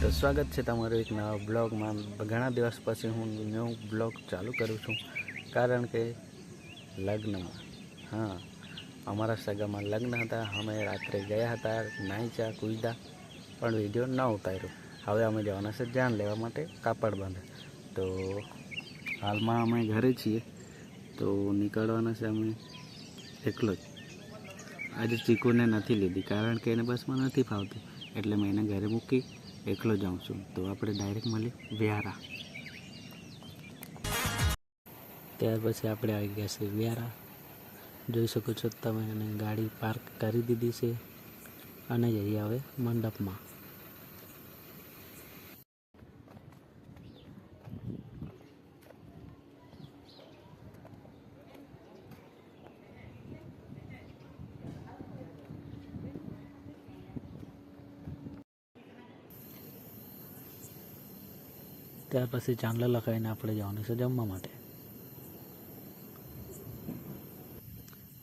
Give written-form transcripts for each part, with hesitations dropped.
तो स्वागत है तमारू एक नवा ब्लॉग में। घना दिवस पछी हूँ न्यू ब्लॉग चालू करूँ छूँ कारण के लग्न में हाँ अमरा सगा में लग्न था। हमें रात्रे गया था नाईचा कूदा पण विडियो न उतार्यो। हवे अमे जवाना से जान लेवा माटे कापड़ बांधे। तो हाल में अमे घरे छीए तो निकलवाना से अमे एकलो ज। आज चीकू ने नहीं लीधी कारण के बस में नहीं फावती एटले मैं एने घरे मूकी एकलो जाऊँ छूँ। तो आप डायरेक्ट मळी व्यारा। त्यार पछी आपणे आई गया छे व्यारा। जोई शको छो तमे गाड़ी पार्क करी दीधी छे अने जईए हवे मंडप में। त्यार पछी चांदला लखाईने आपणे जवानुं छे जमवा माटे।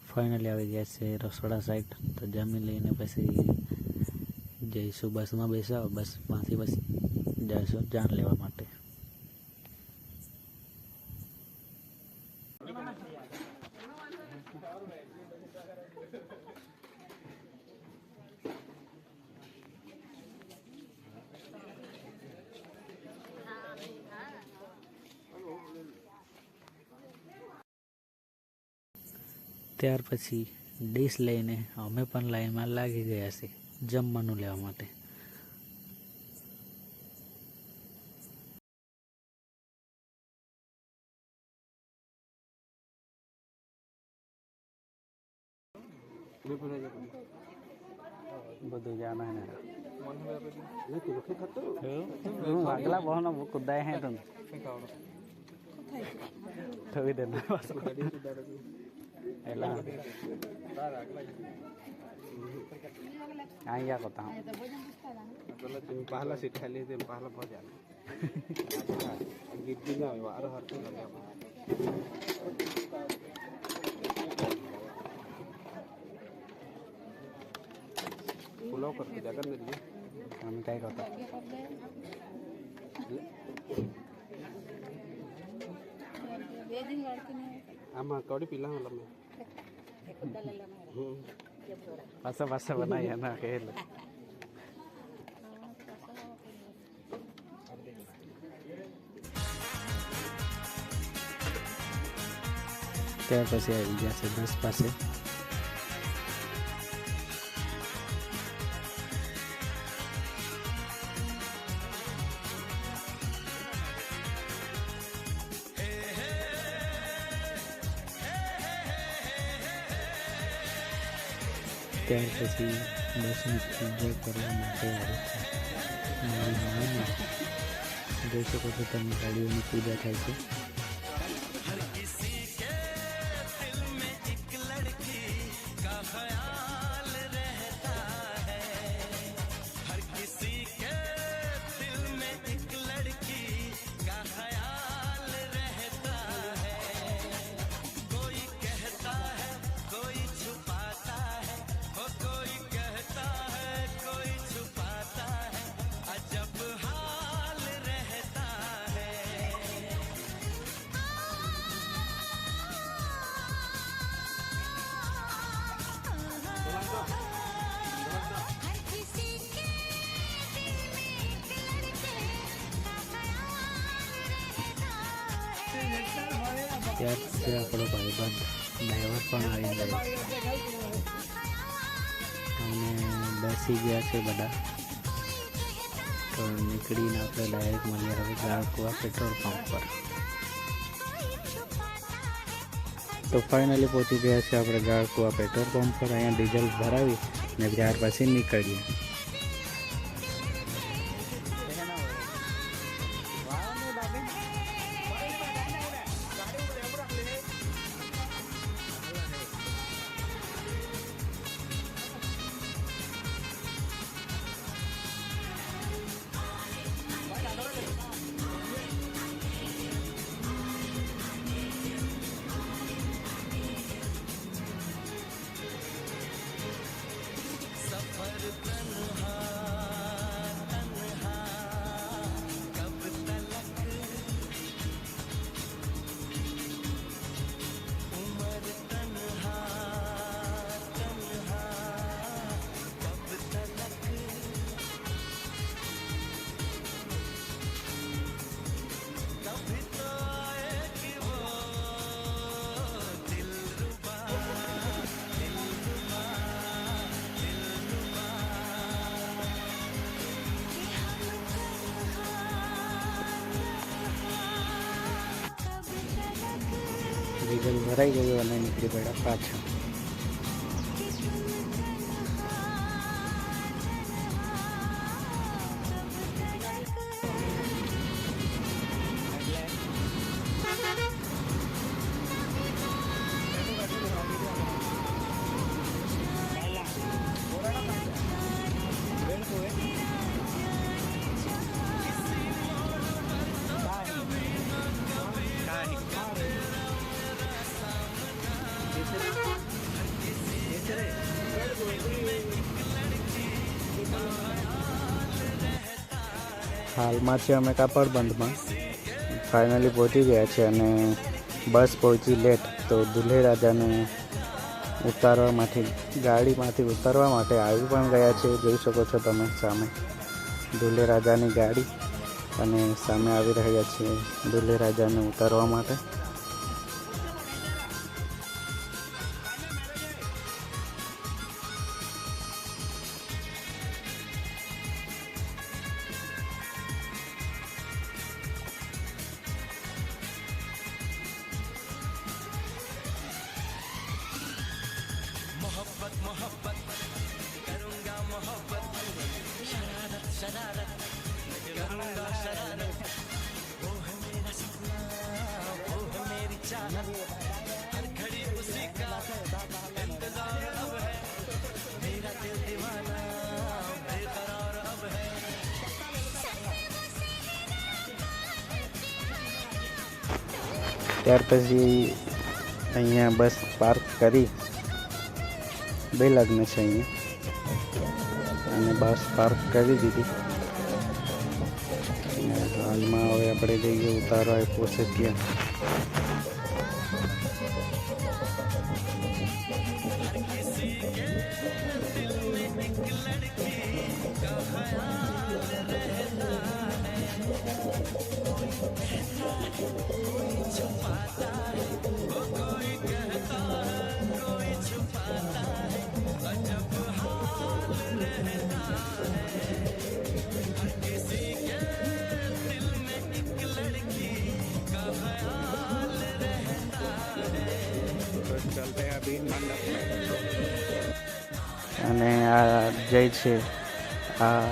फाइनली आई गया छे रसोड़ा साइड। तो जमी लईने पछी जईशुं बस में बेसा। बस मांथी पछी जाशुं जान लेवा माटे। त्यार पछी डिश लईने अमे पण लाइन में लागी गया छे जमवानुं लेवा माटे। બધું જાના હે આગલા બહનો કુદાય હે તો થવી દે ના એલા आया कता बोला तुम पहला सीट खाली थे पहला बहुत जाना गीत दिना वार हर तो लगा फॉलो करके जगह में दिए हम क्या करता आमा कौड़ी पिला वाला में पासा पासा बनाया ना खेल। त्यार पछी आई गया छे बस पासे। त्यार पछी बसनी एन्जॉय करवा माटे आवे छे मारी मामानी। जोई शको छो तमे गाड़ीओनी पूजा थाय छे। त्यार से आपणो भाईबंध ड्राइवर पण आई गयो अने बेसी गया छे बधा। तो निकळीने आपणे डायरेक्ट मळीए हवे गाळकुआ पेट्रोल पंप पर। तो फाइनली पहुंची गया छे आपणे गाळकुआ पेट्रोल पंप पर। अहींया डीजल भरावी ने त्यार पछी निकळीए। सफर ડીઝલ ભરાઈ ગયું અને નીકળી પડ્યા પાછા. હાલમાં છે અમે કાપડબંધમાં. ફાઇનલી પહોંચી ગયા છે અને બસ પહોંચી લેટ, તો દુલ્હે રાજાને ગાડીમાંથી ઉતારવા માટે આવી પણ ગયા છે. જોઈ શકો છો તમે સામે દુલ્હે રાજાની ગાડી, અને સામે આવી રહ્યા છે દુલ્હે રાજાને ઉતારવા માટે. ત્યાર પછી અહીંયા બસ પાર્ક કરી, 2 લગ્ન છે અહીંયા, અને બસ પાર્ક કરી દીધી. અને હાલમાં હવે આપણે જઈએ ઉતારવા પહોંચે ત્યાં. અને આ જય છે, આ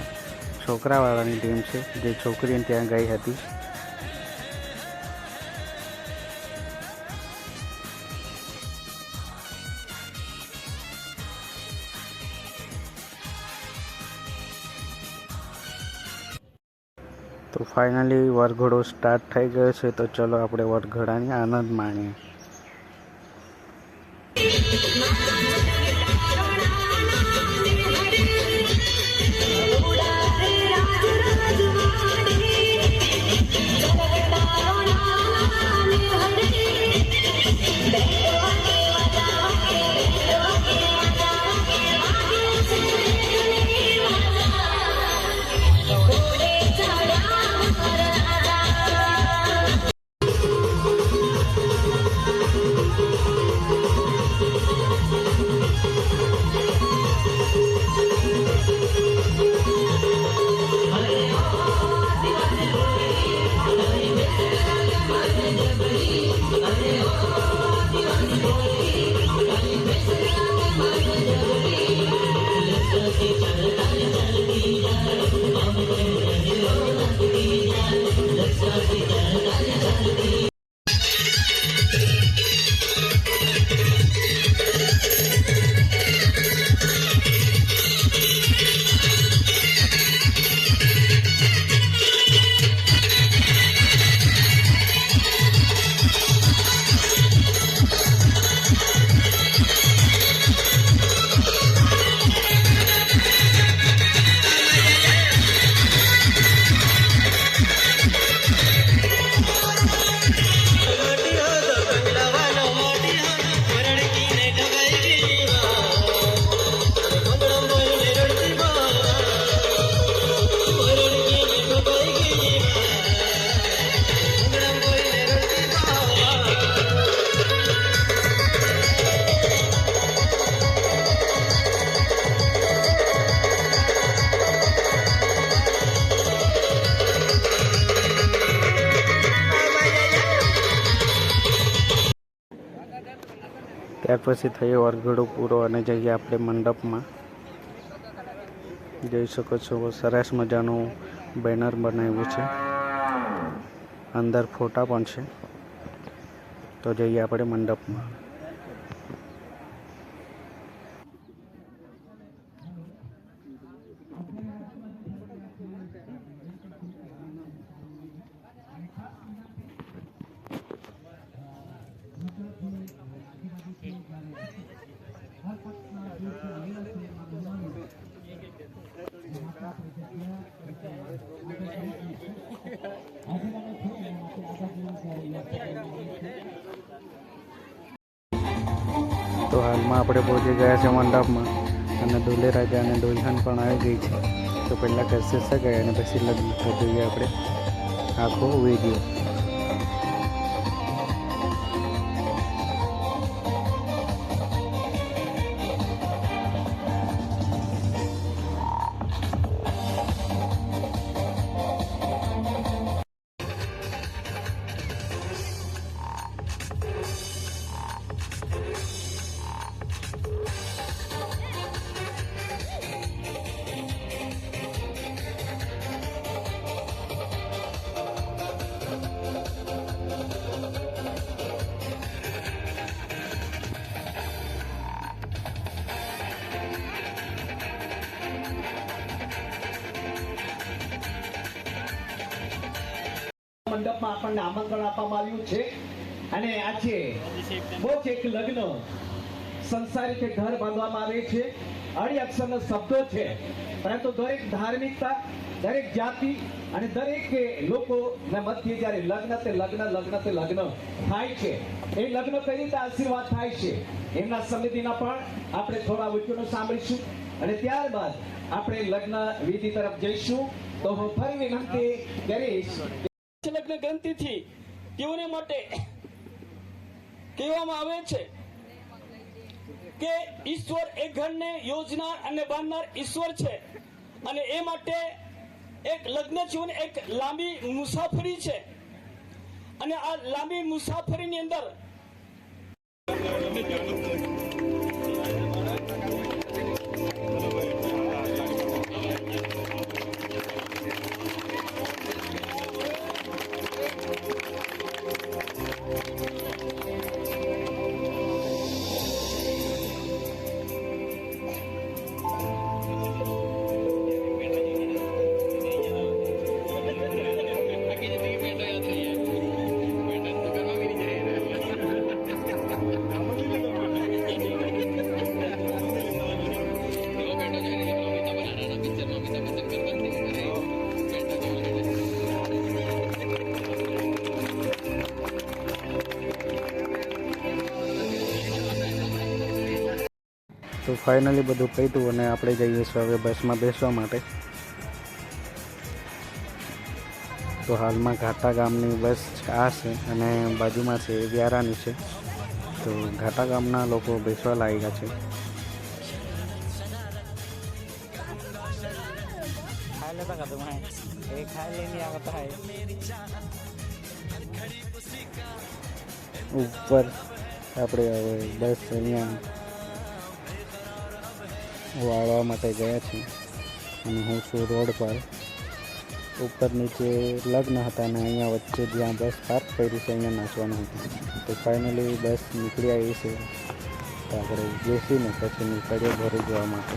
છોકરાવાળાની ટીમ છે જે છોકરીને ત્યાં ગઈ હતી. તો ફાઇનલી વરઘોડો સ્ટાર્ટ થઈ ગયો છે, તો ચલો આપણે વરઘોડાની આનંદ માણીએ. ત્યાર પછી થયો વરઘોડો પૂરો અને જઈએ આપણે મંડપમાં. જોઈ શકો છો સરસ મજાનું બેનર બનાવ્યું છે, અંદર ફોટા પણ છે. તો જઈએ આપણે મંડપમાં. તો હાલમાં આપણે પહોંચી ગયા છે મંડપમાં અને દુલ્હે રાજા અને દુલ્હન પણ આવી ગઈ છે. તો પહેલાં કરશે સગાઈ અને પછી લગ્ન. તો જોઈએ આપણે આખો વિડીયો. મંડપમાં આપણને આમંત્રણ આપવામાં આવ્યું છે અને આજે મોક્ષ એક લગ્ન સંસારી કે ઘર બાંધવામાં આવે છે. અઢી અક્ષરનો શબ્દો છે, પરંતુ દરેક ધાર્મિકતા, દરેક જાતિ અને દરેક લોકોના મધ્ય જ્યારે લગ્ન થાય છે, એ લગ્ન કઈ રીતે આશીર્વાદ થાય છે એમના સમિતિના પણ આપણે થોડા વચનો સાંભળીશું અને ત્યારબાદ આપણે લગ્ન વિધિ તરફ જઈશું. તો હું ફરી વિનંતી કરીશ, લગ્ન ગ્રંથિથી તેઓને માટે કહેવામાં આવે છે કે ઈશ્વર એ ઘરને યોજનાર અને બાંધનાર ઈશ્વર છે અને એ માટે એક લગ્ન જીવન એક લાંબી મુસાફરી છે અને આ લાંબી મુસાફરીની અંદર તો ફાઇનલી બધું પત્યું અને આપણે જઈએ છીએ હવે બસમાં બેસવા માટે. તો હાલમાં ઘાટા ગામની બસ આ છે અને બાજુમાં છે વ્યારાની છે. તો ઘાટા ગામના લોકો બેસવા લાગ્યા છે. ઉપર આપણે હવે બસ અહીંયા વાળવા માટે ગયા છીએ અને હું છું રોડ પર. ઉપર નીચે લગ્ન હતા અને અહીંયા વચ્ચે જ્યાં બસ પાર્ક કરી છે અહીંયા નાચવાનું હતું. તો ફાઇનલી બસ નીકળી આવી છે. તો આપણે બેસીને પછી નીકળીએ ઘરે જવા માટે.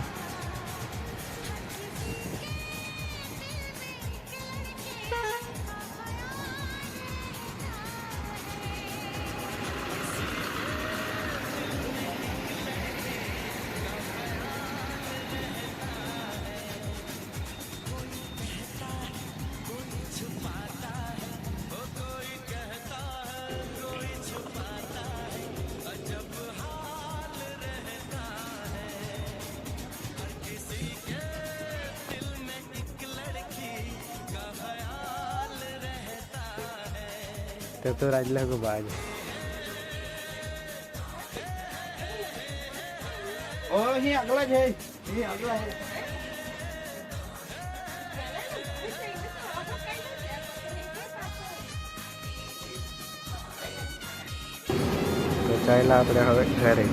तो राजला को बाज और ही अगला है, ये अगला है. તો ચાલ્યા આપણે હવે ઘરે.